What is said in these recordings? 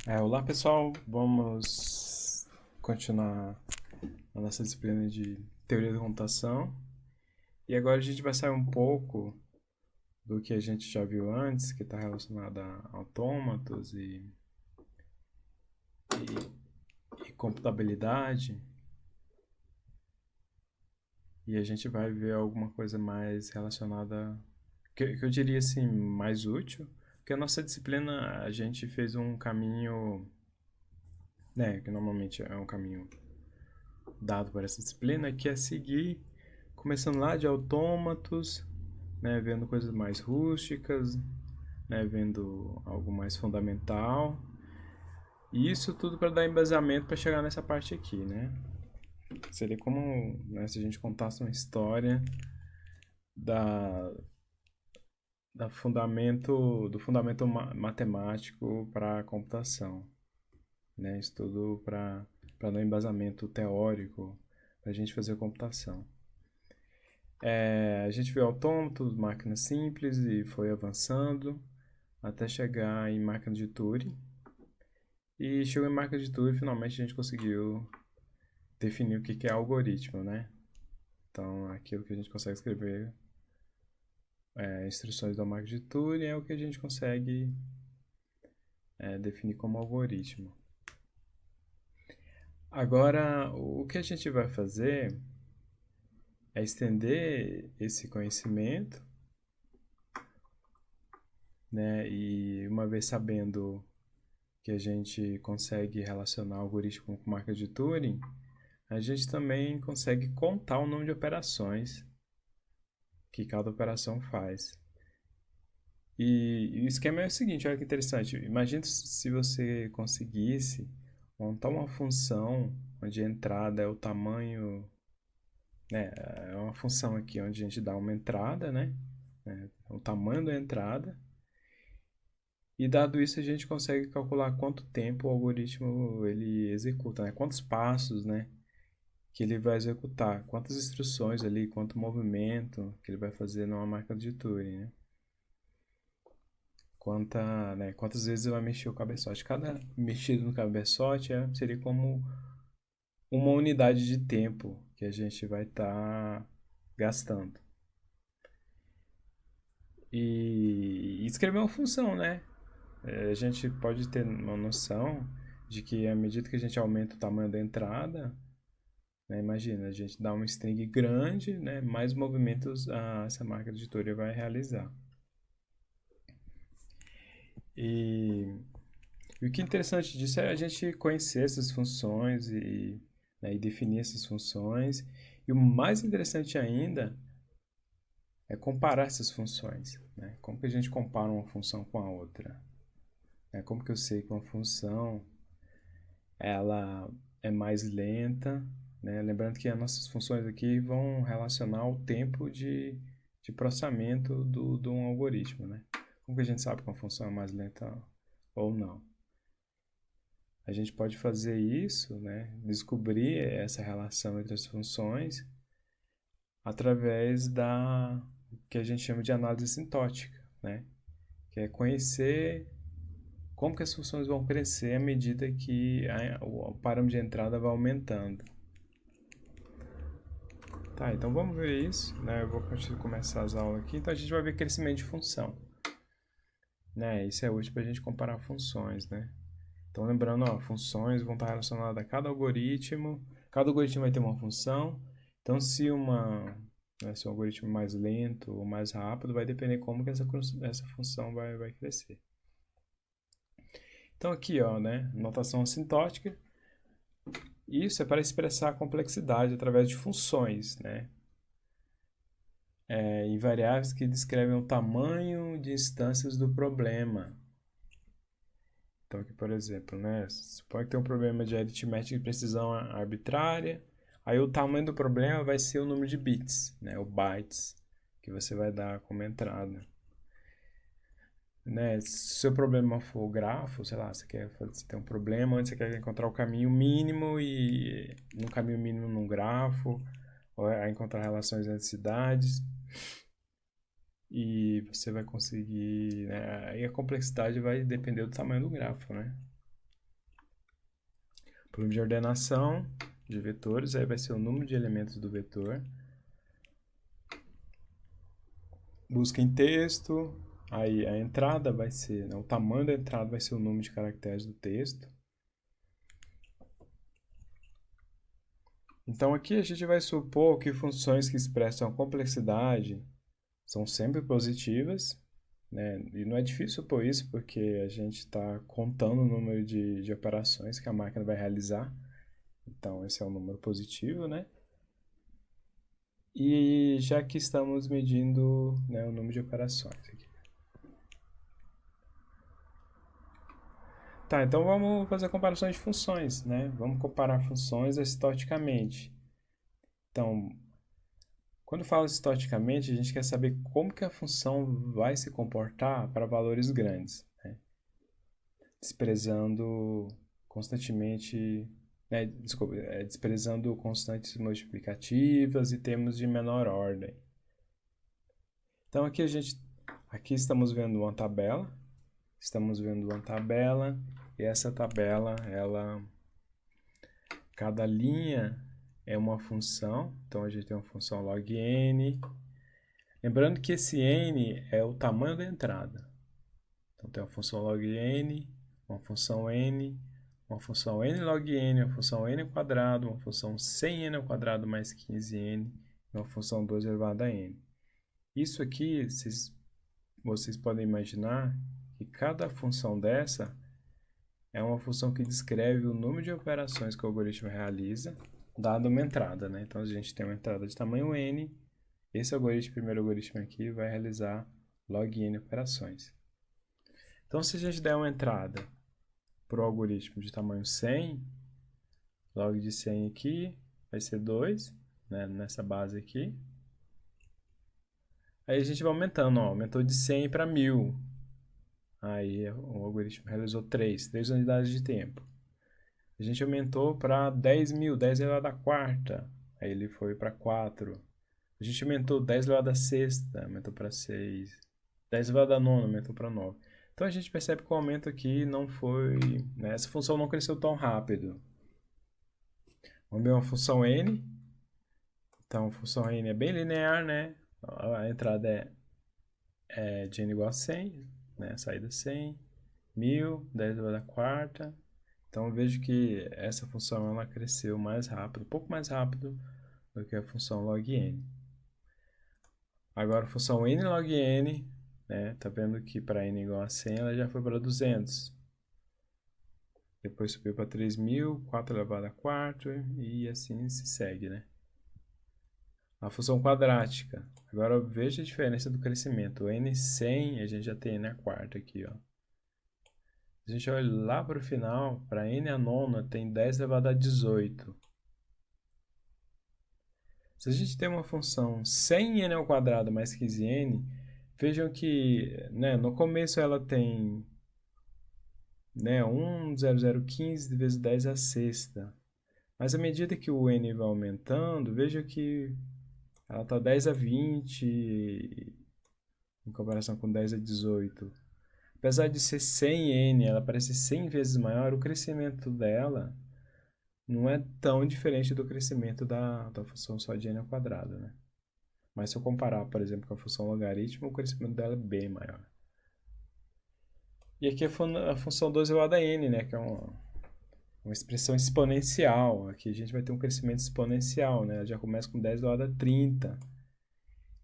Olá pessoal, vamos continuar a nossa disciplina de teoria da computação e agora a gente vai sair um pouco do que a gente já viu antes, que está relacionado a autômatos e computabilidade, e a gente vai ver alguma coisa mais relacionada, que eu diria assim, mais útil, porque a nossa disciplina a gente fez um caminho, né, que normalmente é um caminho dado por essa disciplina, que é seguir, começando lá de autômatos, né, vendo coisas mais rústicas, né, vendo algo mais fundamental. E isso tudo para dar embasamento para chegar nessa parte aqui, né? Seria como, né, se a gente contasse uma história da, do fundamento matemático para a computação, né? Isso tudo para dar embasamento teórico para a gente fazer a computação. A gente viu autômatos, máquinas simples e foi avançando até chegar em máquina de Turing. E chegou em máquina de Turing, finalmente a gente conseguiu definir o que é algoritmo, né? Então, aquilo que a gente consegue escrever, instruções da máquina de Turing, é o que a gente consegue definir como algoritmo. Agora, o que a gente vai fazer é estender esse conhecimento, né? E uma vez sabendo que a gente consegue relacionar algoritmo com máquina de Turing, a gente também consegue contar o número de operações que cada operação faz. E o esquema é o seguinte, olha que interessante. Imagina se você conseguisse montar uma função onde a entrada é o tamanho, né? É uma função aqui onde a gente dá uma entrada, né? O tamanho da entrada. E dado isso a gente consegue calcular quanto tempo o algoritmo ele executa, né? Quantos passos, né? Que ele vai executar, quantas instruções ali, quanto movimento que ele vai fazer numa máquina de Turing, né? Quantas vezes ele vai mexer o cabeçote. Cada mexida no cabeçote seria como uma unidade de tempo que a gente vai estar gastando. E escrever uma função, né? A gente pode ter uma noção de que à medida que a gente aumenta o tamanho da entrada, né, imagina, a gente dá uma string grande, né, mais movimentos essa máquina de Turing vai realizar. E, e o que é interessante disso é a gente conhecer essas funções né, e definir essas funções. E o mais interessante ainda é comparar essas funções. Né? Como que a gente compara uma função com a outra? Né? Como que eu sei que uma função ela é mais lenta? Né? Lembrando que as nossas funções aqui vão relacionar o tempo de processamento de um algoritmo. Né? Como que a gente sabe que uma função é mais lenta ou não? A gente pode fazer isso, né? Descobrir essa relação entre as funções através da que a gente chama de análise sintótica, né? Que é conhecer como que as funções vão crescer à medida que o parâmetro de entrada vai aumentando. Tá, então vamos ver isso, né? Eu vou começar as aulas aqui. Então a gente vai ver crescimento de função, né? Isso é útil para a gente comparar funções, né? Então lembrando, ó, funções vão estar relacionadas a cada algoritmo vai ter uma função. Então se um algoritmo é mais lento ou mais rápido, vai depender como que essa função vai crescer. Então aqui, ó, né, notação assintótica. Isso é para expressar a complexidade através de funções, né? Em variáveis que descrevem o tamanho de instâncias do problema. Então aqui, por exemplo, né, suponha que tem um problema de aritmética de precisão arbitrária, aí o tamanho do problema vai ser o número de bits, né, o bytes, que você vai dar como entrada. Né, se o seu problema for o grafo, sei lá, você tem um problema onde você quer encontrar o caminho mínimo e no caminho mínimo num grafo, ou encontrar relações entre cidades, e você vai conseguir, né, aí a complexidade vai depender do tamanho do grafo, né? Plano de ordenação de vetores, aí vai ser o número de elementos do vetor. Busca em texto, aí a entrada vai ser, né, o tamanho da entrada vai ser o número de caracteres do texto. Então aqui a gente vai supor que funções que expressam a complexidade são sempre positivas, né? E não é difícil supor isso porque a gente está contando o número de operações que a máquina vai realizar. Então esse é um número positivo, né? E já que estamos medindo, né, o número de operações aqui. Tá, então vamos fazer comparações de funções, né? Vamos comparar funções estoticamente. Então, quando fala estoticamente, a gente quer saber como que a função vai se comportar para valores grandes, né? Desprezando constantemente, né? Desculpa, desprezando constantes multiplicativas e termos de menor ordem. Então aqui estamos vendo uma tabela, e essa tabela, cada linha é uma função, então a gente tem uma função log n. Lembrando que esse n é o tamanho da entrada. Então tem uma função log n, uma função n, uma função n log n, uma função n ao quadrado, uma função 100n ao quadrado mais 15n, e uma função 2 elevado a n. Isso aqui, vocês podem imaginar que cada função dessa é uma função que descreve o número de operações que o algoritmo realiza, dado uma entrada, né? Então a gente tem uma entrada de tamanho n, esse algoritmo, primeiro algoritmo aqui, vai realizar log n operações. Então se a gente der uma entrada para o algoritmo de tamanho 100, log de 100 aqui vai ser 2, né, nessa base aqui. Aí a gente vai aumentando, ó, aumentou de 100 para 1000. Aí o algoritmo realizou 3 unidades de tempo. A gente aumentou para 10.000, 10 elevado à quarta. Aí ele foi para 4. A gente aumentou 10 elevado à sexta, aumentou para 6. 10 elevado à nona, aumentou para 9. Então a gente percebe que o aumento aqui não foi, né, essa função não cresceu tão rápido. Vamos ver uma função n. Então a função n é bem linear, né? A entrada é de n igual a 100, né? Saída 100, 1000, 10 elevado à quarta. Então eu vejo que essa função ela cresceu mais rápido, um pouco mais rápido do que a função log n. Agora a função n log n, né, tá vendo que para n igual a 100 ela já foi para 200. Depois subiu para 3000, 4 elevado a 4 e assim se segue, né? A função quadrática. Agora veja a diferença do crescimento. O n100 a gente já tem n a quarta aqui, ó. A gente olha lá para o final, para n a nona tem 10 elevado a 18. Se a gente tem uma função 100n ao quadrado mais 15n, vejam que, né, no começo ela tem, né, 1,0015 vezes 10 à sexta. Mas à medida que o n vai aumentando, veja que ela está 10 a 20 em comparação com 10 a 18. Apesar de ser 100n, ela parece 100 vezes maior, o crescimento dela não é tão diferente do crescimento da função só de n ao quadrado, né? Mas se eu comparar, por exemplo, com a função logaritmo, o crescimento dela é bem maior. E aqui a função 2 elevado a n, né? Que é uma expressão exponencial. Aqui a gente vai ter um crescimento exponencial, né? Ela já começa com 10 elevado a 30.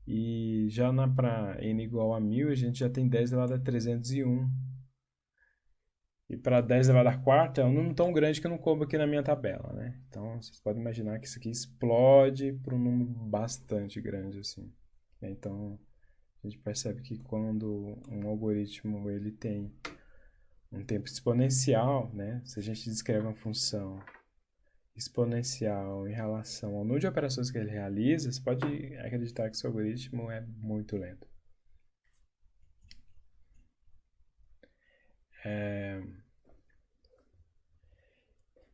E já para n igual a 1000, a gente já tem 10 elevado a 301. E para 10 elevado a quarta é um número tão grande que eu não coube aqui na minha tabela, né? Então, vocês podem imaginar que isso aqui explode para um número bastante grande, assim. Então, a gente percebe que quando um algoritmo ele tem um tempo exponencial, né? Se a gente descreve uma função exponencial em relação ao número de operações que ele realiza, você pode acreditar que seu algoritmo é muito lento.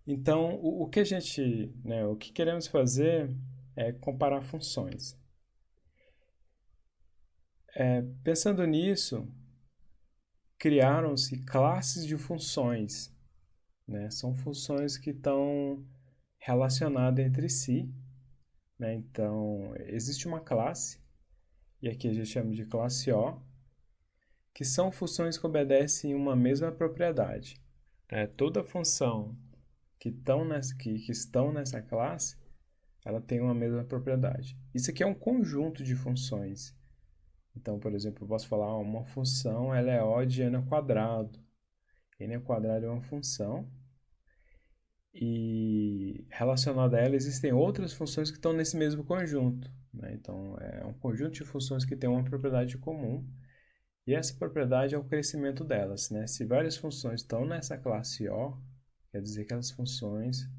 Então, o que a gente, né, o que queremos fazer é comparar funções. Pensando nisso, criaram-se classes de funções, né? São funções que estão relacionadas entre si, né? Então, existe uma classe, e aqui a gente chama de classe O, que são funções que obedecem uma mesma propriedade. Toda função que estão nessa classe, ela tem uma mesma propriedade. Isso aqui é um conjunto de funções. Então, por exemplo, eu posso falar uma função ela é O de n ao quadrado. N ao quadrado é uma função e relacionada a ela existem outras funções que estão nesse mesmo conjunto, né? Então, é um conjunto de funções que tem uma propriedade comum e essa propriedade é o crescimento delas, né? Se várias funções estão nessa classe O, quer dizer que as funções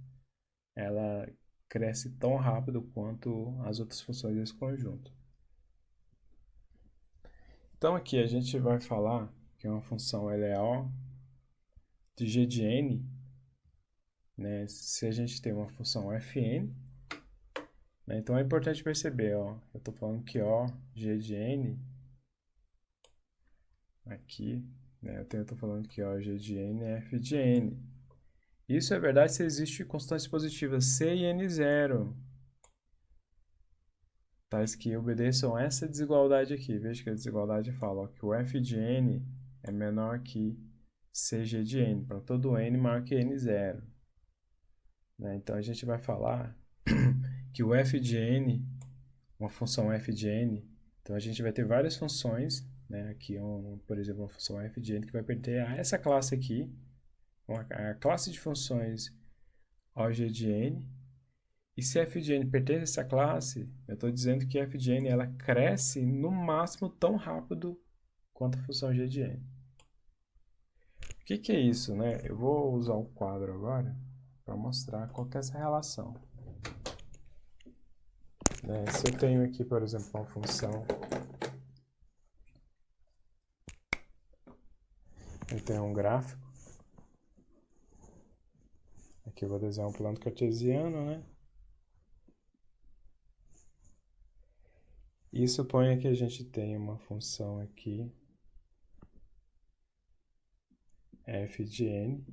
ela cresce tão rápido quanto as outras funções desse conjunto. Então aqui a gente vai falar que uma função ela é O de g de n, né? Se a gente tem uma função fn, né? Então é importante perceber, ó, eu estou falando que O g de n aqui, né? Eu estou falando que O g de n é f de n. Isso é verdade se existe constantes positivas c e n0, tais que obedeçam a essa desigualdade aqui. Veja que a desigualdade fala ó, que o f de n é menor que cg de n, para todo n maior que n0. Né? Então a gente vai falar que o f de n, uma função f de n, então a gente vai ter várias funções, né? Aqui, por exemplo, uma função f de n que vai pertencer a essa classe aqui, a classe de funções OG de n. E se f de n pertence a essa classe, eu estou dizendo que f de n ela cresce no máximo tão rápido quanto a função g de n. O que é isso, né? Eu vou usar o quadro agora para mostrar qual que é essa relação. Né? Se eu tenho aqui, por exemplo, uma função, eu tenho um gráfico, aqui eu vou desenhar um plano cartesiano, né? E suponha que a gente tenha uma função aqui, f de n.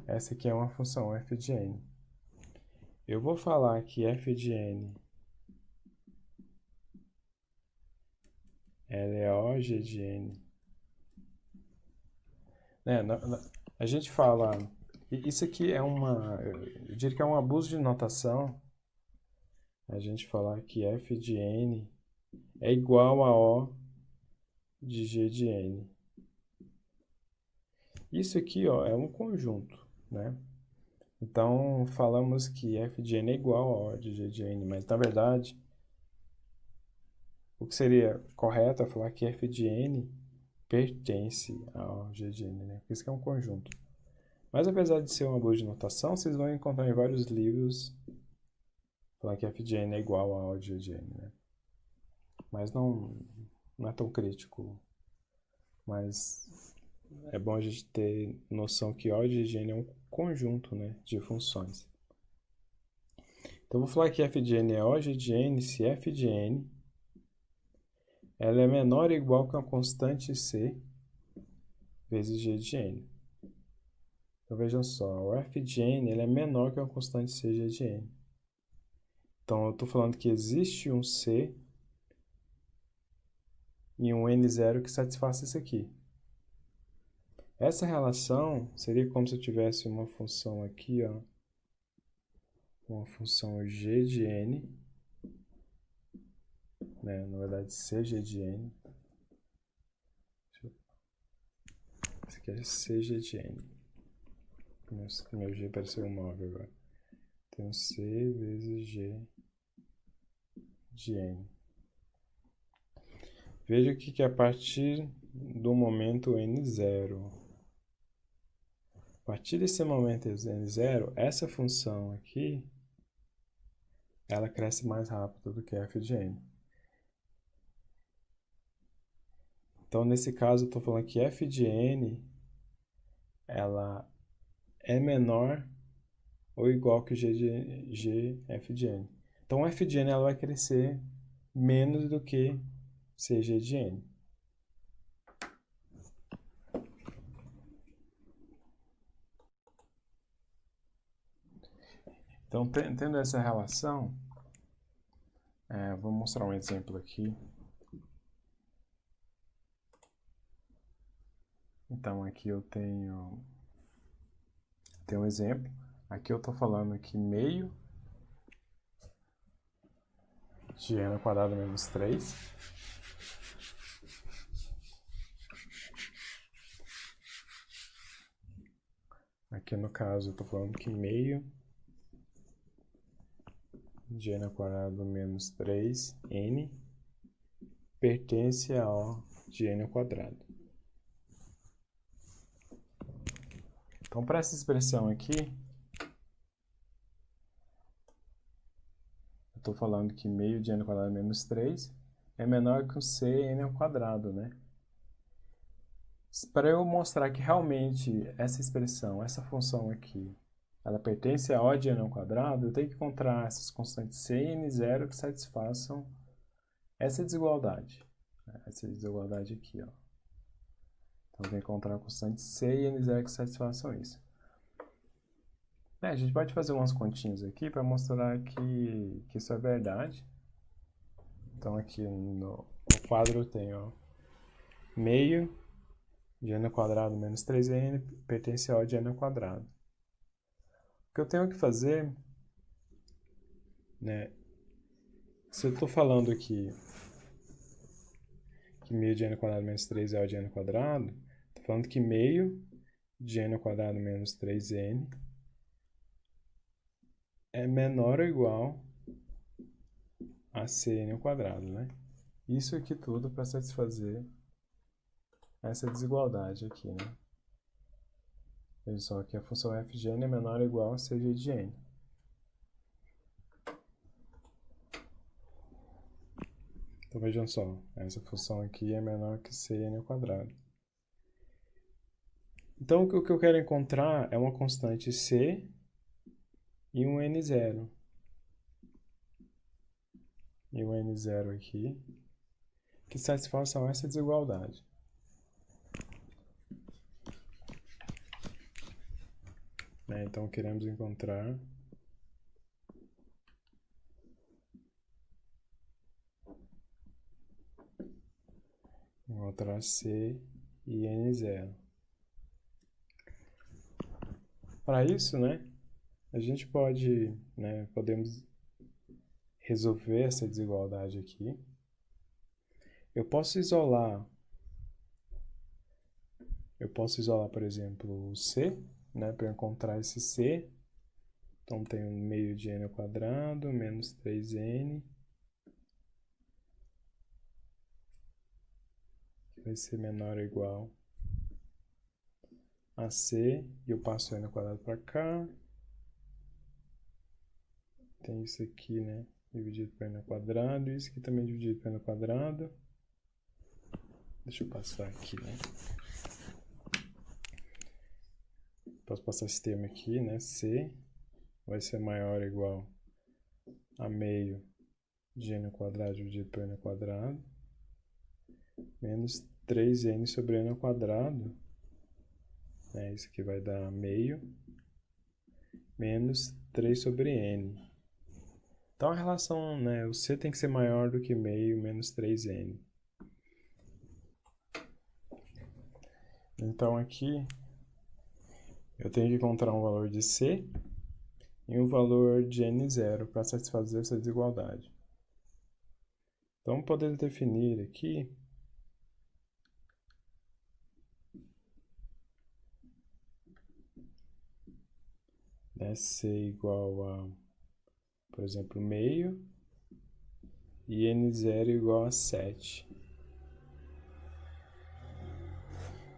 Essa aqui é uma função f de n. Eu vou falar que f de n ela é OG de n. A gente fala... Isso aqui é eu diria que é um abuso de notação. A gente falar que f de n é igual a O de g de n. Isso aqui ó, é um conjunto, né? Então, falamos que f de n é igual a O de g de n, mas na verdade, o que seria correto é falar que f de n pertence ao g de n, né? Por isso que é um conjunto. Mas apesar de ser uma boa de notação, vocês vão encontrar em vários livros falar que f de n é igual a O de g de n, né? Mas não é tão crítico. Mas é bom a gente ter noção que O de g de n é um conjunto, né, de funções. Então, eu vou falar que f de n é O de n se f de n ela é menor ou igual que uma constante c vezes g de n. Então, vejam só, o f de n ele é menor que uma constante c g de n. Então, eu estou falando que existe um c e um n0 que satisfaça isso aqui. Essa relação seria como se eu tivesse uma função aqui, ó, uma função g de n, né, na verdade cg de n. Esse aqui é cg de n. Meu g pareceu um 9 agora. Então c vezes g de n. Veja que a partir do momento n0, a partir desse momento n0, essa função aqui, ela cresce mais rápido do que f de n. Então, nesse caso, eu estou falando que f de n, ela é menor ou igual que g f de n. Então, f de n ela vai crescer menos do que cg de n. Então, tendo essa relação, vou mostrar um exemplo aqui. Então, aqui eu tenho um exemplo. Aqui eu estou falando que meio de n ao quadrado menos 3. Aqui no caso eu estou falando que meio de n ao quadrado menos 3n pertence a O de n ao quadrado. Então, para essa expressão aqui, eu estou falando que meio de n ao quadrado menos 3 é menor que o cn ao quadrado, né? Para eu mostrar que realmente essa expressão, essa função aqui, ela pertence a O de n ao quadrado, eu tenho que encontrar essas constantes c e n0 que satisfaçam essa desigualdade. Essa desigualdade aqui, ó. Então, eu tenho que encontrar a constante c e n0 que satisfaçam isso. A gente pode fazer umas continhas aqui para mostrar que isso é verdade. Então, aqui no quadro eu tenho, ó, meio de n ao quadrado menos 3n pertence a O de n ao quadrado. O que eu tenho que fazer, né, se eu estou falando aqui que meio de n ao quadrado menos 3 é O de n ao quadrado, estou falando que meio de n ao quadrado menos 3n é menor ou igual a cn ao quadrado, né? Isso aqui tudo para satisfazer essa desigualdade aqui, né? Veja só que a função f de n é menor ou igual a cg de n. Então vejam só, essa função aqui é menor que cn ao quadrado. Então o que eu quero encontrar é uma constante c e um n0. E um n0 aqui, que satisfaçam essa desigualdade. Então queremos encontrar C e N0. Para isso, a gente podemos resolver essa desigualdade aqui. Eu posso isolar, por exemplo, o C, para encontrar esse C. Então, tenho meio de n ao quadrado menos 3n, que vai ser menor ou igual a C, e eu passo n ao quadrado para cá. Tem isso aqui, dividido por n ao quadrado, e isso aqui também dividido por n ao quadrado. Deixa eu passar aqui, Posso passar esse termo aqui, C vai ser maior ou igual a meio de n ao quadrado dividido por n ao quadrado, menos 3n sobre n ao quadrado, isso aqui vai dar meio, menos 3 sobre n. Então a relação, o C tem que ser maior do que meio menos 3n. Então aqui eu tenho que encontrar um valor de C e um valor de n0 para satisfazer essa desigualdade. Então podemos definir aqui C igual a, por exemplo, meio e n0 igual a 7.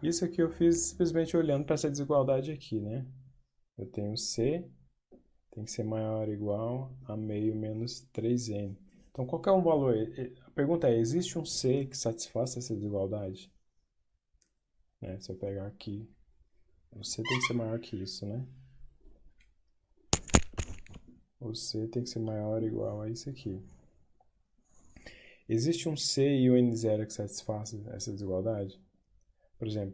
Isso aqui eu fiz simplesmente olhando para essa desigualdade aqui, Eu tenho C, tem que ser maior ou igual a meio menos 3n. Então, qual que é um valor? A pergunta é, existe um C que satisfaça essa desigualdade? Se eu pegar aqui, o C tem que ser maior que isso, O C tem que ser maior ou igual a isso aqui. Existe um C e um N0 que satisfaça essa desigualdade? Por exemplo,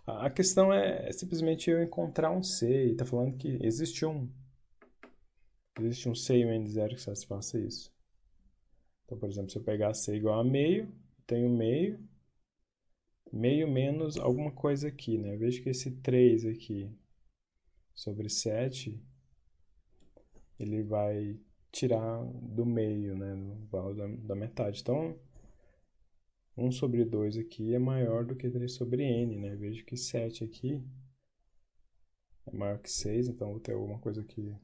a questão é simplesmente eu encontrar um C e está falando que existe um. existe um C e um N0 que satisfaça isso. Então, por exemplo, se eu pegar C igual a meio, tenho meio menos alguma coisa aqui, né? Eu vejo que esse 3 aqui sobre 7, ele vai tirar do meio, né? Do valor da metade. Então, 1 sobre 2 aqui é maior do que 3 sobre n, né? Eu vejo que 7 aqui é maior que 6, então vou ter alguma coisa aqui.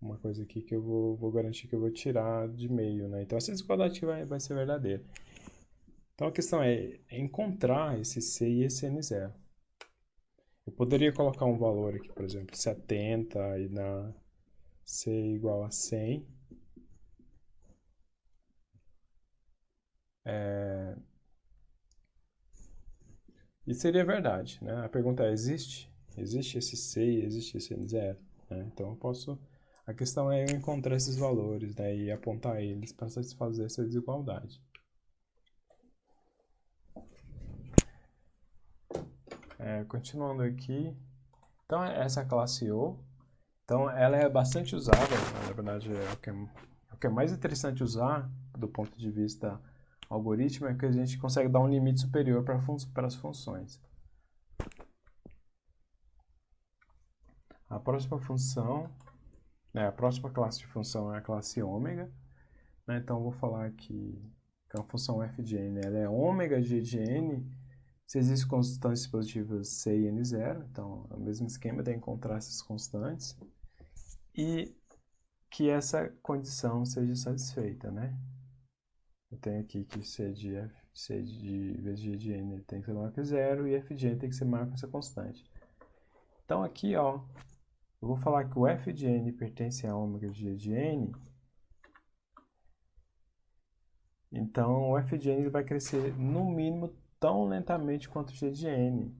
Uma coisa aqui que eu vou garantir que eu vou tirar de meio, né? Então essa desigualdade vai ser verdadeira. Então a questão é encontrar esse C e esse N0. Eu poderia colocar um valor aqui, por exemplo, 70 e dar C igual a 100. E seria verdade, né? A pergunta é, existe? Existe esse C e existe esse N0? Né? Então eu posso... A questão é eu encontrar esses valores, né? E apontar eles para satisfazer essa desigualdade. Continuando aqui. Então essa é a classe O. Então ela é bastante usada, na verdade o que é mais interessante usar do ponto de vista algoritmo é que a gente consegue dar um limite superior para as funções. A próxima função, a próxima classe de função é a classe ômega, né? Então eu vou falar aqui que a função f de n ela é ômega g de n se existem constantes positivas c e n0, então é o mesmo esquema de encontrar essas constantes e que essa condição seja satisfeita, né? Eu tenho aqui que C de vez de g de n tem que ser maior que zero e f de n tem que ser maior que essa constante. Então aqui, ó, eu vou falar que o f de n pertence a ômega de g de n. Então o f de n vai crescer no mínimo tão lentamente quanto o g de n.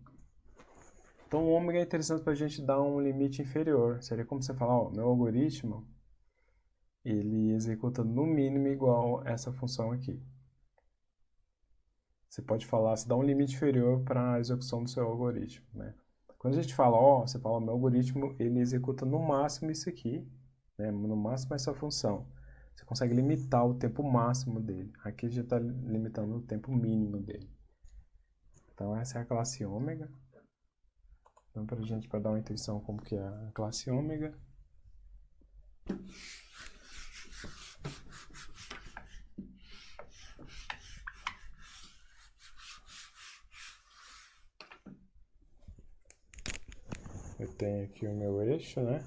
Então o ômega é interessante para a gente dar um limite inferior. Seria como você falar, ó, meu algoritmo ele executa no mínimo igual essa função aqui. Você pode falar, se dá um limite inferior para a execução do seu algoritmo, né? Quando a gente fala, ó, você fala, meu algoritmo, ele executa no máximo isso aqui, né? No máximo essa função. Você consegue limitar o tempo máximo dele. Aqui a gente está limitando o tempo mínimo dele. Então essa é a classe ômega. Então para dar uma intuição como que é a classe ômega. Eu tenho aqui o meu eixo, né?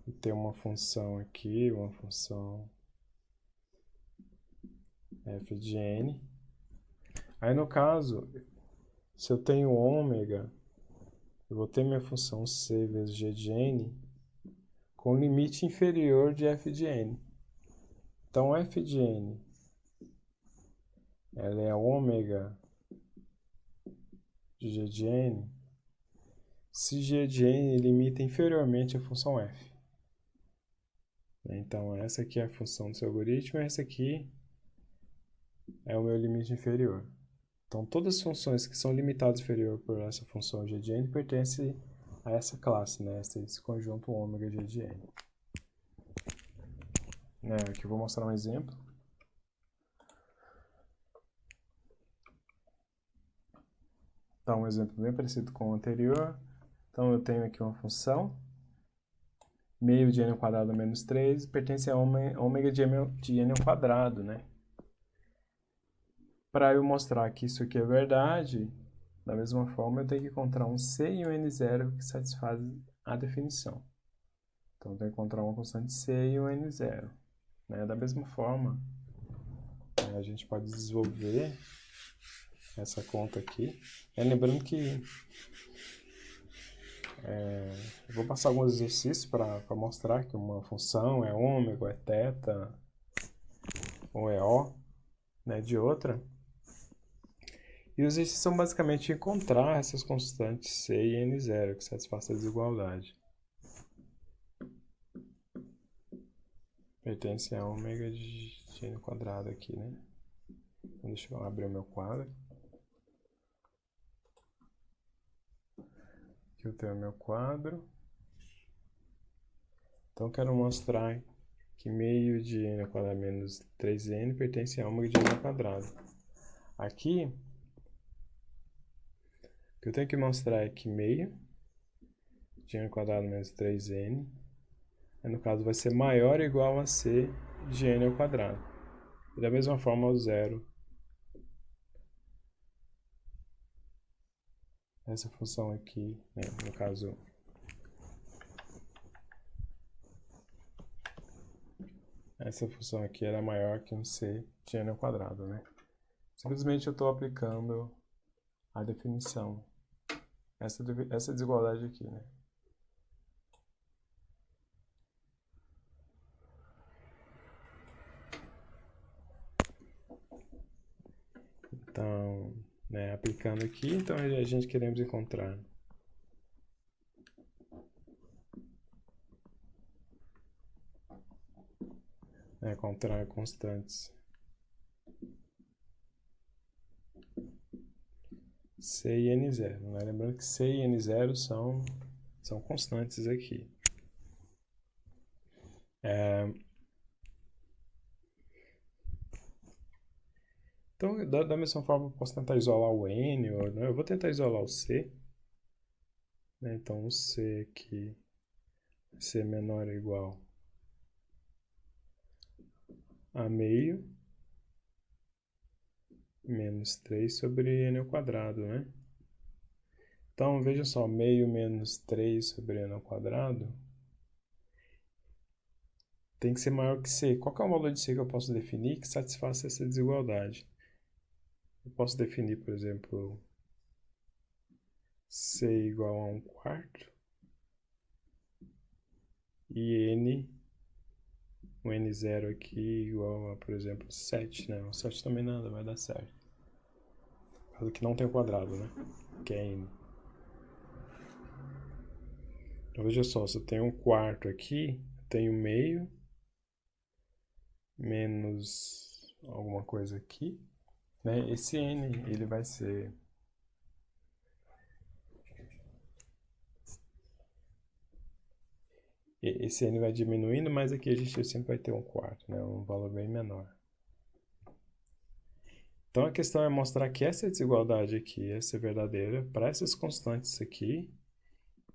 E tem uma função aqui, uma função f de n. Aí no caso, se eu tenho ômega, eu vou ter minha função c vezes g de n com limite inferior de f de n. Então f de n ela é ômega de g de n se g de n limita inferiormente a função f. Então essa aqui é a função do seu algoritmo, e essa aqui é o meu limite inferior. Então todas as funções que são limitadas inferior por essa função g de n pertencem a essa classe, né? Esse conjunto ômega g de n. Aqui eu vou mostrar um exemplo. Então um exemplo bem parecido com o anterior. Então eu tenho aqui uma função, meio de n ao quadrado menos 3, pertence a ômega de n ao quadrado, né? Para eu mostrar que isso aqui é verdade, da mesma forma eu tenho que encontrar um c e um n0 que satisfazem a definição. Então eu tenho que encontrar uma constante c e um n0. Né? Da mesma forma, a gente pode desenvolver essa conta aqui. Lembrando que eu vou passar alguns exercícios para mostrar que uma função é ômega, é θ, ou é O, né, de outra. E os exercícios são basicamente encontrar essas constantes C e N0 que satisfazem a desigualdade. Pertence a ômega de n quadrado aqui, né? Então, deixa eu abrir o meu quadro. Aqui eu tenho meu quadro. Então eu quero mostrar que meio de n ao quadrado menos 3n pertence a ômega de n ao quadrado. Aqui, o que eu tenho que mostrar é que meio de n ao quadrado menos 3n, no caso vai ser maior ou igual a c de n ao quadrado. E da mesma forma o zero. Essa função aqui, né, no caso, essa função aqui era maior que um c de n ao quadrado, né? Simplesmente eu estou aplicando a definição, essa desigualdade aqui, né? Então, né, aplicando aqui, então a gente queremos encontrar constantes C e N0, né? Lembrando que C e N0 são constantes aqui. Então, da mesma forma, eu posso tentar isolar o N, ou, né, eu vou tentar isolar o C. Né? Então, o C aqui, C menor ou igual a meio menos 3 sobre N ao quadrado, né? Então, veja só, meio menos 3 sobre N ao quadrado tem que ser maior que C. Qual que é o valor de C que eu posso definir que satisfaça essa desigualdade? Eu posso definir, por exemplo, C igual a 1/4 e N, o N0 aqui igual a, por exemplo, 7, né? O 7 também nada, vai dar certo. Por causa que não tem o quadrado, né? Que é N. Então, veja só, se eu tenho 1/4 aqui, eu tenho meio menos alguma coisa aqui, né? Esse N, ele vai ser esse N vai diminuindo, mas aqui a gente sempre vai ter 1/4, né? Um valor bem menor. Então a questão é mostrar que essa desigualdade aqui, essa é verdadeira para essas constantes aqui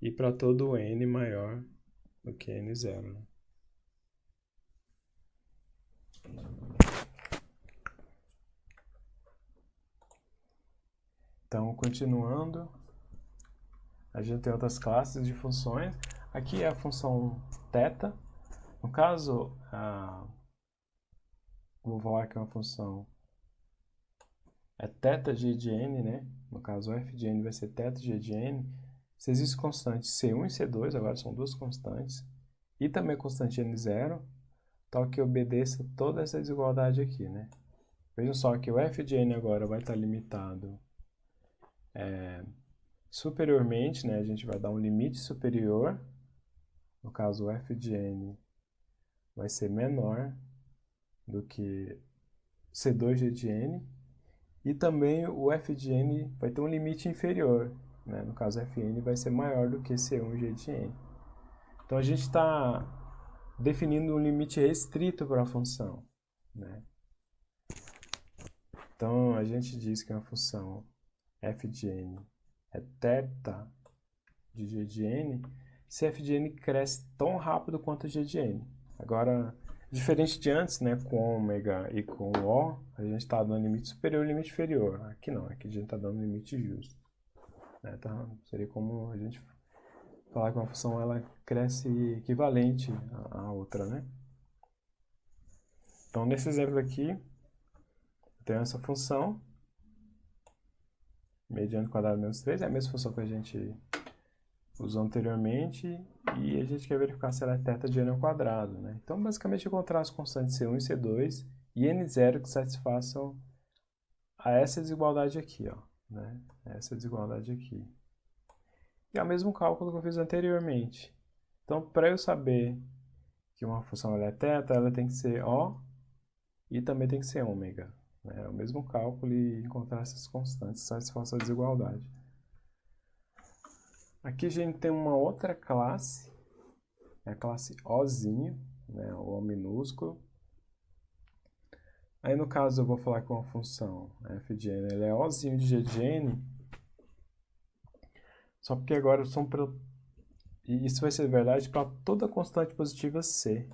e para todo N maior do que N0, né? Então, continuando, a gente tem outras classes de funções. Aqui é a função θ. No caso, vou falar que é uma função é θg de n, né? No caso, f de n vai ser θg de n. Se existem constantes C1 e C2, agora são duas constantes, e também constante N0, tal que obedeça toda essa desigualdade aqui, né? Vejam só que o f de n agora vai estar limitado superiormente, né? A gente vai dar um limite superior. No caso, o f de n vai ser menor do que C2g de n. E também o f de n vai ter um limite inferior. Né? No caso, fn vai ser maior do que C1g de n. Então, a gente está definindo um limite restrito para a função. Né? Então, a gente diz que uma função f de n é θ de g de n, se f de n cresce tão rápido quanto g de n. Agora, diferente de antes, né, com ômega e com O, a gente está dando limite superior e limite inferior. Aqui não, aqui a gente está dando limite justo. Né, tá? Seria como a gente falar que uma função ela cresce equivalente à outra, né? Então, nesse exemplo aqui, eu tenho essa função, mediano quadrado menos 3, é a mesma função que a gente usou anteriormente, e a gente quer verificar se ela é θ de n ao quadrado, né? Então, basicamente, encontrar as constantes C1 e C2 e N0 que satisfaçam a essa desigualdade aqui, ó, né? Essa desigualdade aqui. E é o mesmo cálculo que eu fiz anteriormente. Então, para eu saber que uma função ela é θ, ela tem que ser O e também tem que ser ômega. Né? É o mesmo cálculo e encontrar essas constantes satisfaçam a desigualdade. Aqui a gente tem uma outra classe, é a classe Ozinho, né, o O minúsculo. Aí no caso eu vou falar com uma função f de n, ela é Ozinho de g de n, só porque agora são e isso vai ser verdade para toda constante positiva c.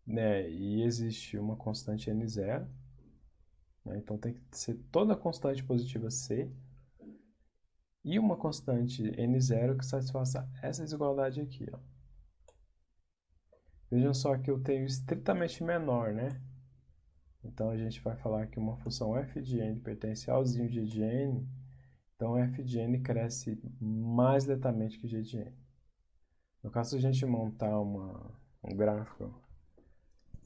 Né? E existe uma constante n0, né? Então tem que ser toda constante positiva c e uma constante n0 que satisfaça essa desigualdade aqui. Ó. Vejam só que eu tenho estritamente menor, né? Então a gente vai falar que uma função f de n pertence ao zinho g de n, então f de n cresce mais lentamente que g de n. No caso, se a gente montar um gráfico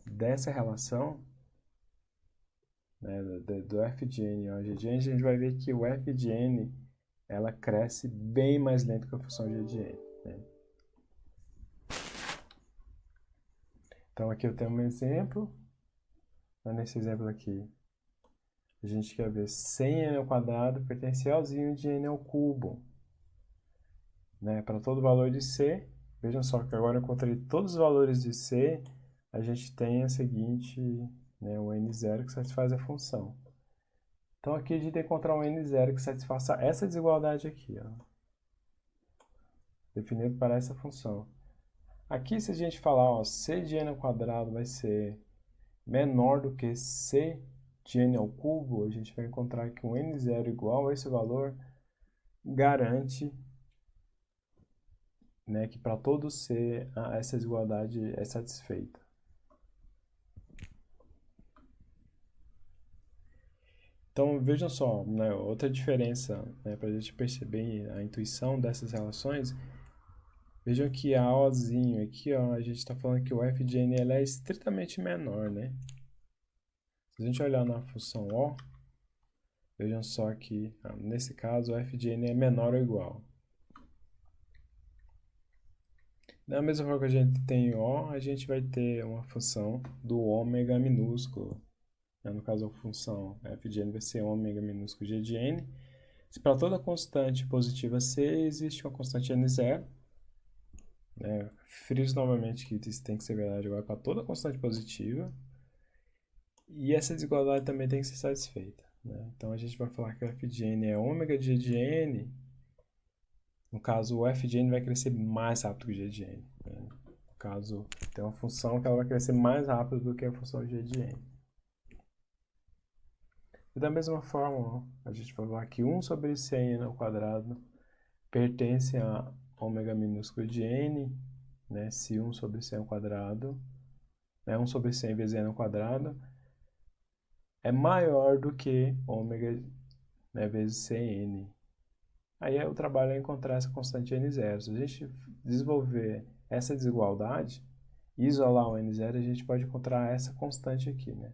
dessa relação, né, do f de n ao g de n, a gente vai ver que o f de n ela cresce bem mais lento que a função g de n. Né? Então aqui eu tenho um exemplo. Nesse exemplo aqui, a gente quer ver 100n ao quadrado pertence ao zinho de n ao cubo. Né? Para todo valor de c, vejam só que agora eu encontrei todos os valores de c, a gente tem a seguinte, né, o n0 que satisfaz a função. Então aqui a gente tem que encontrar um n0 que satisfaça essa desigualdade aqui, ó, definido para essa função. Aqui se a gente falar, ó, c de n ao quadrado vai ser menor do que c de n ao cubo, a gente vai encontrar que um n0 igual a esse valor garante, né, que para todo c essa desigualdade é satisfeita. Então vejam só, né, outra diferença, né, para a gente perceber a intuição dessas relações. Vejam que a Ozinho aqui, ó, a gente está falando que o f de n ela é estritamente menor, né? Se a gente olhar na função O, vejam só que, nesse caso, o f de n é menor ou igual. Da mesma forma que a gente tem O, a gente vai ter uma função do ômega minúsculo. Né? No caso, a função f de n vai ser ômega minúsculo g de n. Se para toda constante positiva c existe uma constante n0, né? Friso novamente que isso tem que ser verdade agora para toda constante positiva. E essa desigualdade também tem que ser satisfeita. Né? Então a gente vai falar que o f de n é ômega de g de n. No caso, o f de n vai crescer mais rápido que o g de n. Né? No caso, tem uma função que ela vai crescer mais rápido do que a função g de n. E da mesma forma, a gente vai falar que 1 sobre 100n ao quadrado pertence a ômega minúsculo de n, né? Se 1 sobre 100 ao quadrado, né? 1 sobre 100 vezes n ao quadrado, é maior do que ômega, né, vezes Cn. Aí o trabalho é encontrar essa constante n0. Se a gente desenvolver essa desigualdade e isolar o n0, a gente pode encontrar essa constante aqui, né?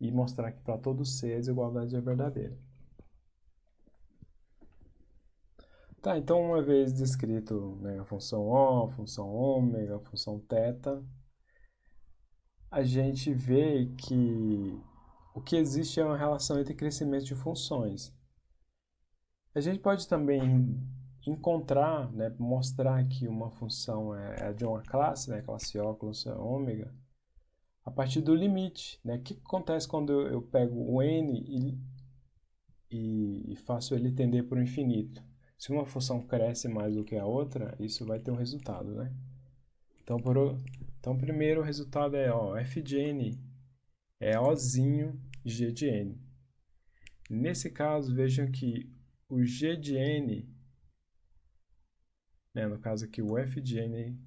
E mostrar que para todo C a desigualdade é verdadeira. Tá, então uma vez descrito, né, a função O, a função ômega, a função θ, a gente vê que o que existe é uma relação entre crescimento de funções. A gente pode também encontrar, né, mostrar que uma função é de uma classe, né, classe O, classe ômega, a partir do limite. Né? O que acontece quando eu pego o n e faço ele tender para o infinito? Se uma função cresce mais do que a outra, isso vai ter um resultado. Né? Então primeiro o resultado é ó, f de n é Ozinho g de n. Nesse caso, vejam que o g de n, né, no caso aqui o f de n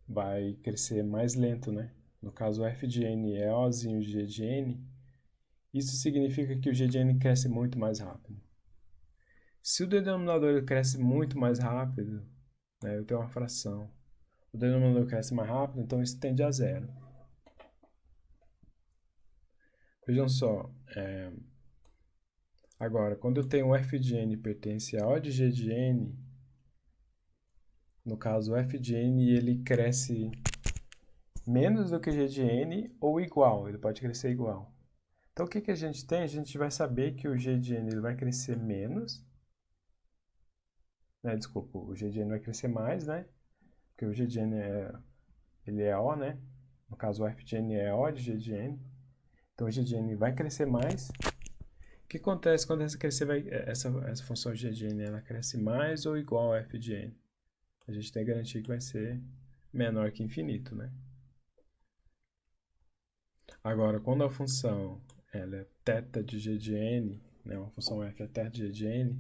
vai crescer mais lento, né? No caso o f de n é Ozinho g de n, isso significa que o g de n cresce muito mais rápido. Se o denominador cresce muito mais rápido, né, eu tenho uma fração, o denominador cresce mais rápido, então isso tende a zero. Vejam só, agora, quando eu tenho f de n pertence a O de g de n, no caso o f de n ele cresce menos do que g de n ou igual, ele pode crescer igual. Então, o que a gente tem? A gente vai saber que o g de n ele vai crescer menos, né? Desculpa, o g de n vai crescer mais, né? Porque o g de n ele é O, né? No caso, o f de n é O de g de n. Então, o g de n vai crescer mais. O que acontece quando essa função g de n ela cresce mais ou igual a f de n? A gente tem que garantir que vai ser menor que infinito, né? Agora, quando a função ela é θ de g de n, né, uma função f é θ de g de n,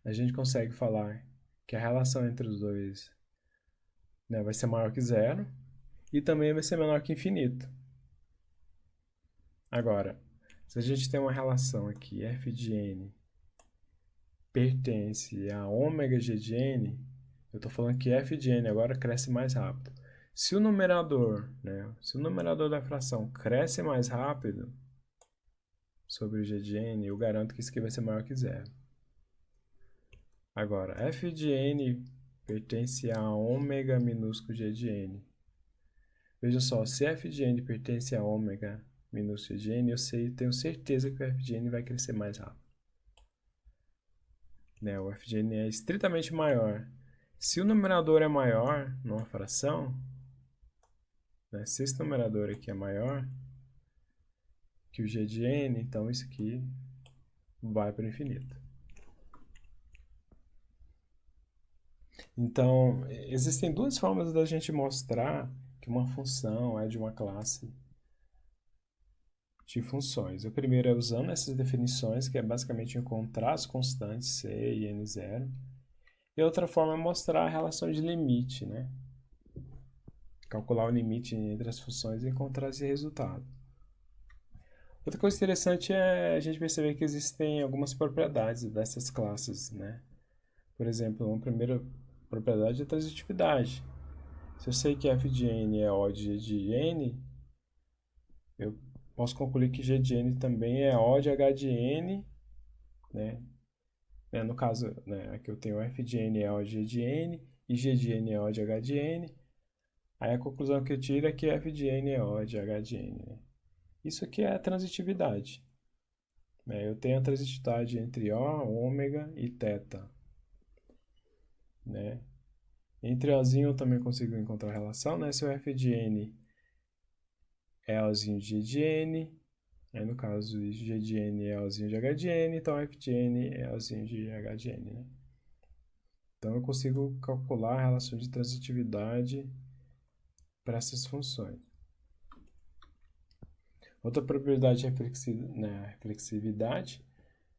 a gente consegue falar que a relação entre os dois, né, vai ser maior que zero e também vai ser menor que infinito. Agora, se a gente tem uma relação aqui, f de n pertence a ômega g de n, eu estou falando que f de n agora cresce mais rápido. Se o numerador, né, se o numerador da fração cresce mais rápido sobre o g de n, eu garanto que isso aqui vai ser maior que zero. Agora, f de n pertence a ômega minúsculo g de n. Veja só, se f de n pertence a ômega minúsculo g de n, tenho certeza que o f de n vai crescer mais rápido. Né, o f de n é estritamente maior. Se o numerador é maior numa fração, né, se esse numerador aqui é maior que o g de n, então isso aqui vai para o infinito. Então, existem duas formas da gente mostrar que uma função é de uma classe de funções. A primeira é usando essas definições, que é basicamente encontrar as constantes c e n0. E a outra forma é mostrar a relação de limite, né? Calcular o limite entre as funções e encontrar esse resultado. Outra coisa interessante é a gente perceber que existem algumas propriedades dessas classes, né? Por exemplo, uma primeira propriedade é a transitividade. Se eu sei que f de n é O de g de n, eu posso concluir que g de n também é O de h de n, né? No caso, né, aqui eu tenho f de n é O de g de n e g de n é O de h de n. Aí a conclusão que eu tiro é que f de n é O de h de n, né? Isso aqui é a transitividade. Né? Eu tenho a transitividade entre O, ômega e θ. Né? Entre Ozinho eu também consigo encontrar a relação, né? Se o f de n é Ozinho de g de n, aí no caso g de n é Ozinho de h de n, então f de n é Ozinho de h de n, né? Então eu consigo calcular a relação de transitividade para essas funções. Outra propriedade é a reflexividade.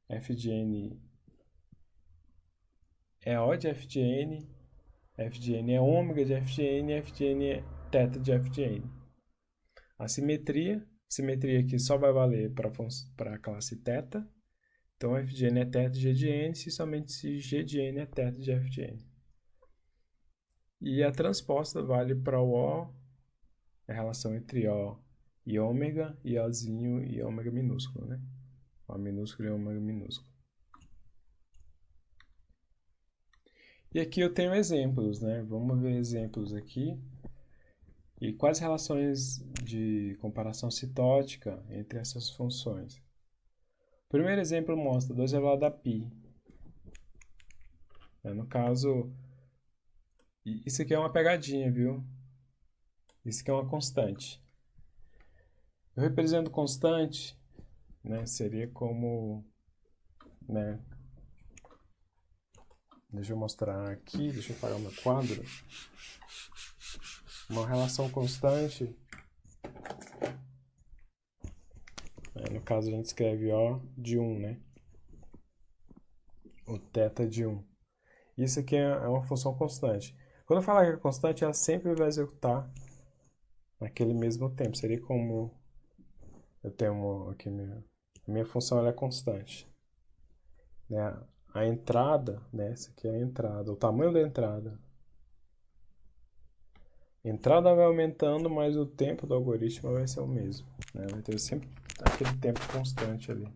F de n é O de f de n é ômega de f de n, f de n é θ de f de n. A simetria aqui só vai valer para a classe θ. Então, f de n é θ de g de n, somente se g de n é θ de f de n. E a transposta vale para o O, a relação entre O e ômega, e Ozinho e ômega minúsculo, né? O minúsculo e ômega minúsculo. E aqui eu tenho exemplos, né? Vamos ver exemplos aqui. E quais relações de comparação citótica entre essas funções? O primeiro exemplo mostra 2 elevado a π. No caso, isso aqui é uma pegadinha, viu? Isso aqui é uma constante. Eu represento constante, né? Seria como, né? Deixa eu mostrar aqui, deixa eu parar o meu quadro. Uma relação constante, no caso a gente escreve O de 1, né? O θ de 1. Isso aqui é uma função constante. Quando eu falar que é constante, ela sempre vai executar naquele mesmo tempo. Seria como eu tenho aqui a minha função ela é constante. Né? A entrada, né? Essa aqui é a entrada, o tamanho da entrada. A entrada vai aumentando, mas o tempo do algoritmo vai ser o mesmo. Né? Vai ter sempre aquele tempo constante ali.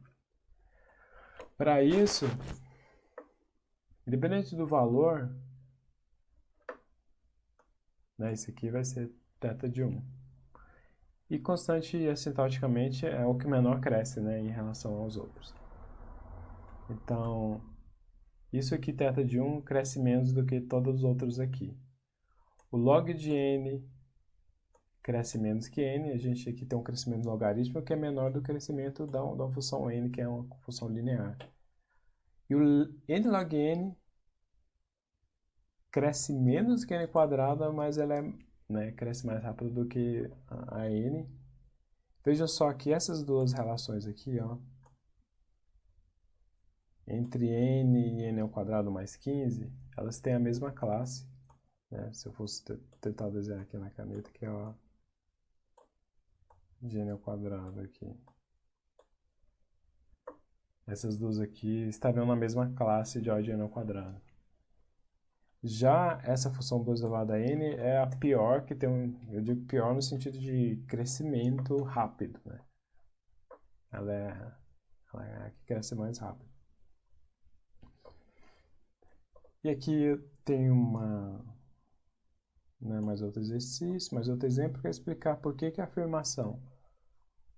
Para isso, independente do valor, né? Esse aqui vai ser θ de 1. E constante assintoticamente é o que menor cresce, né, em relação aos outros. Então, isso aqui θ de 1 cresce menos do que todos os outros aqui. O log de n cresce menos que n, a gente aqui tem um crescimento logarítmico que é menor do que o crescimento da função n, que é uma função linear. E o n log n cresce menos que n quadrada, mas ela cresce mais rápido do que a n. Veja só que essas duas relações aqui, ó, entre n e n ao quadrado mais 15, elas têm a mesma classe. Né? Se eu fosse tentar desenhar aqui na caneta, que é ó, de n ao quadrado aqui. Essas duas aqui estariam na mesma classe de O de n ao quadrado. Já essa função 2 elevado a n é a pior, que tem eu digo pior no sentido de crescimento rápido. Né? Ela é a que cresce mais rápido. E aqui tem mais outro exercício, mais outro exemplo para explicar por que a afirmação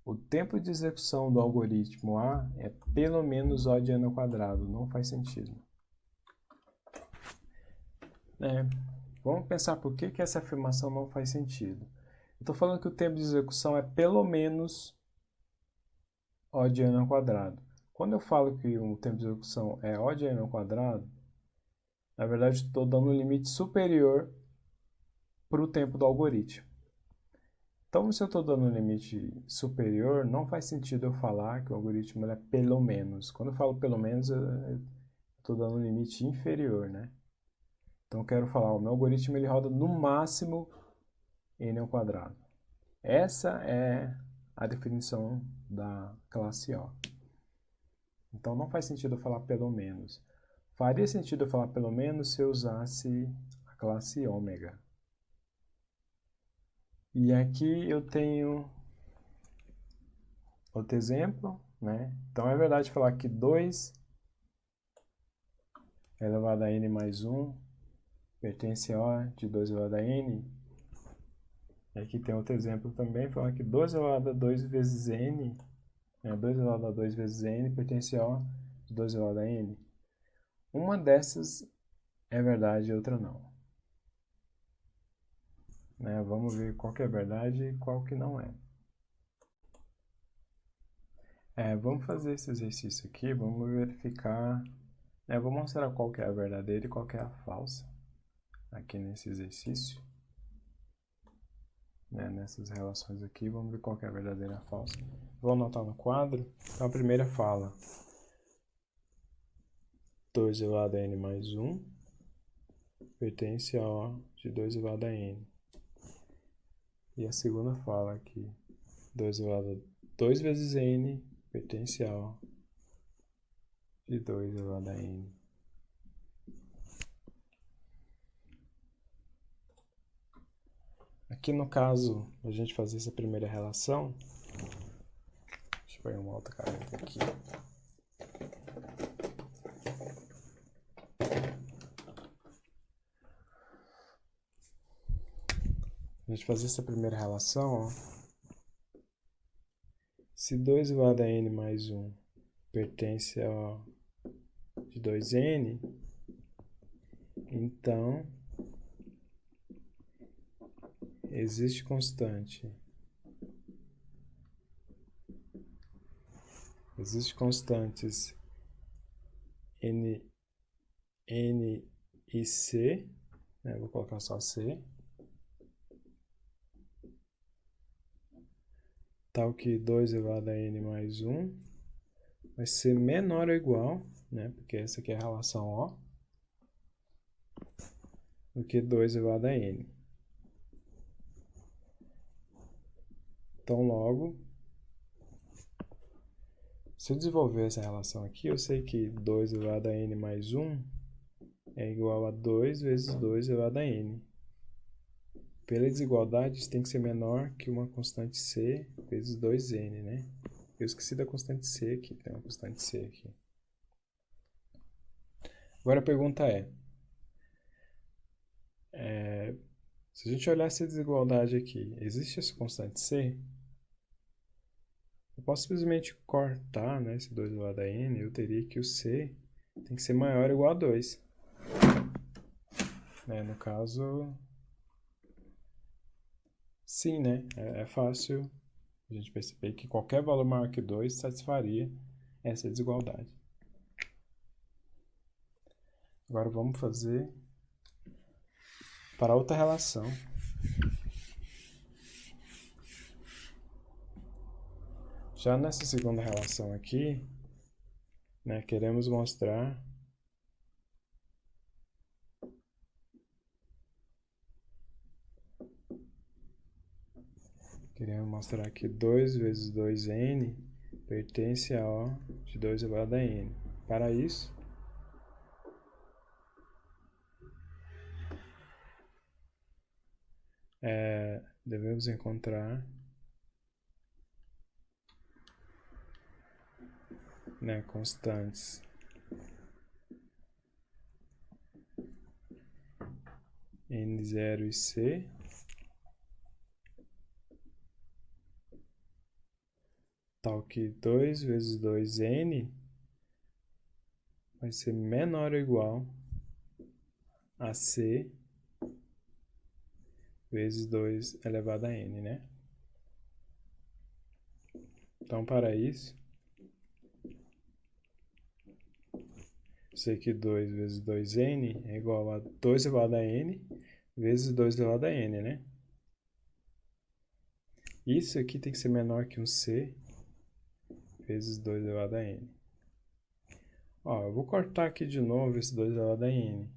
o tempo de execução do algoritmo A é pelo menos O de n ao quadrado não faz sentido. Vamos pensar por que essa afirmação não faz sentido. Eu estou falando que o tempo de execução é pelo menos O de n ao quadrado. Quando eu falo que o tempo de execução é O de n ao quadrado, na verdade estou dando um limite superior para o tempo do algoritmo. Então, se eu estou dando um limite superior, não faz sentido eu falar que o algoritmo é pelo menos. Quando eu falo pelo menos, eu estou dando um limite inferior, né? Então, eu quero falar, o meu algoritmo ele roda no máximo n ao quadrado. Essa é a definição da classe O. Então, não faz sentido eu falar pelo menos. Faria sentido eu falar pelo menos se eu usasse a classe ômega. E aqui eu tenho outro exemplo, né? Então é verdade falar que 2 elevado a n mais 1 pertence a O de 2 elevado a n. E aqui tem outro exemplo também, falando que 2 elevado a 2 vezes n, 2 elevado a 2 vezes n pertence a O de 2 elevado a n. Uma dessas é verdade e outra não. Vamos ver qual que é verdade e qual que não é. Vamos fazer esse exercício aqui, vamos verificar. Vou mostrar qual que é a verdadeira e qual que é a falsa aqui nesse exercício. Nessas relações aqui, vamos ver qual que é a verdadeira e a falsa. Vou anotar no quadro. Então a primeira fala 2 elevado a n mais 1 pertence a O de 2 elevado a n. E a segunda fala aqui 2 elevado a 2 vezes n pertence a O de 2 elevado a n. Aqui no caso, a gente fazer essa primeira relação, deixa eu pegar uma outra caneta aqui. A gente fazer essa primeira relação, ó. Se 2 elevado a n mais 1 pertence a O de 2n, então existe constantes n e c, vou colocar só c, tal que 2 elevado a n mais 1 vai ser menor ou igual, porque essa aqui é a relação O, do que 2 elevado a n. Então, logo, se eu desenvolver essa relação aqui, eu sei que 2 elevado a n mais 1 é igual a 2 vezes 2 elevado a n. Pela desigualdade, isso tem que ser menor que uma constante c vezes 2n, né? Eu esqueci da constante c aqui, tem uma constante c aqui. Agora a pergunta se a gente olhar essa desigualdade aqui, existe essa constante c? Eu posso simplesmente cortar, né, esse 2 elevado a n, eu teria que o c tem que ser maior ou igual a 2. Né, no caso, sim, né? É fácil a gente perceber que qualquer valor maior que 2 satisfaria essa desigualdade. Agora vamos fazer para outra relação. Já nessa segunda relação aqui, né, queremos mostrar que 2 vezes 2n pertence a O de 2 elevado a n. Para isso, devemos encontrar, né, constantes n0 e c, tal que 2 vezes 2n vai ser menor ou igual a c vezes 2 elevado a n, né? Então, para isso, sei que 2 vezes 2n é igual a 2 elevado a n vezes 2 elevado a n, né? Isso aqui tem que ser menor que um c vezes 2 elevado a n. Ó, eu vou cortar aqui de novo esse 2 elevado a n.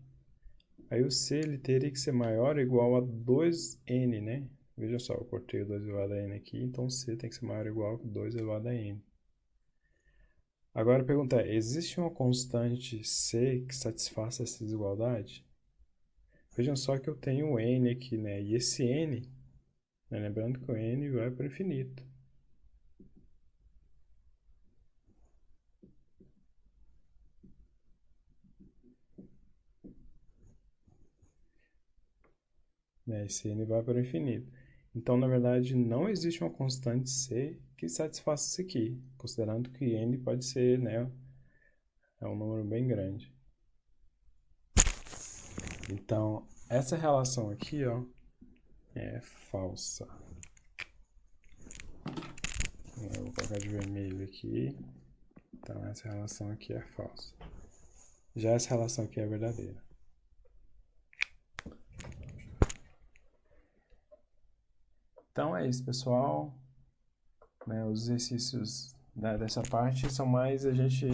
Aí o c ele teria que ser maior ou igual a 2n, né? Veja só, eu cortei o 2 elevado a n aqui, então c tem que ser maior ou igual a 2 elevado a n. Agora a pergunta é, existe uma constante c que satisfaça essa desigualdade? Vejam só que eu tenho o n aqui, né? E esse n, né? Lembrando que o n vai para o infinito. Né? Esse n vai para o infinito. Então, na verdade, não existe uma constante c que satisfaça isso aqui, considerando que n pode ser, né, é um número bem grande. Então, essa relação aqui, ó, é falsa. Eu vou colocar de vermelho aqui. Então, essa relação aqui é falsa. Já essa relação aqui é verdadeira. Então, é isso, pessoal. Né, os exercícios, né, dessa parte são mais a gente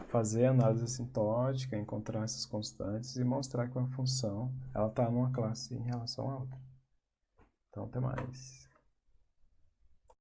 fazer análise assintótica, encontrar essas constantes e mostrar que uma função ela está numa classe em relação a outra. Então, até mais.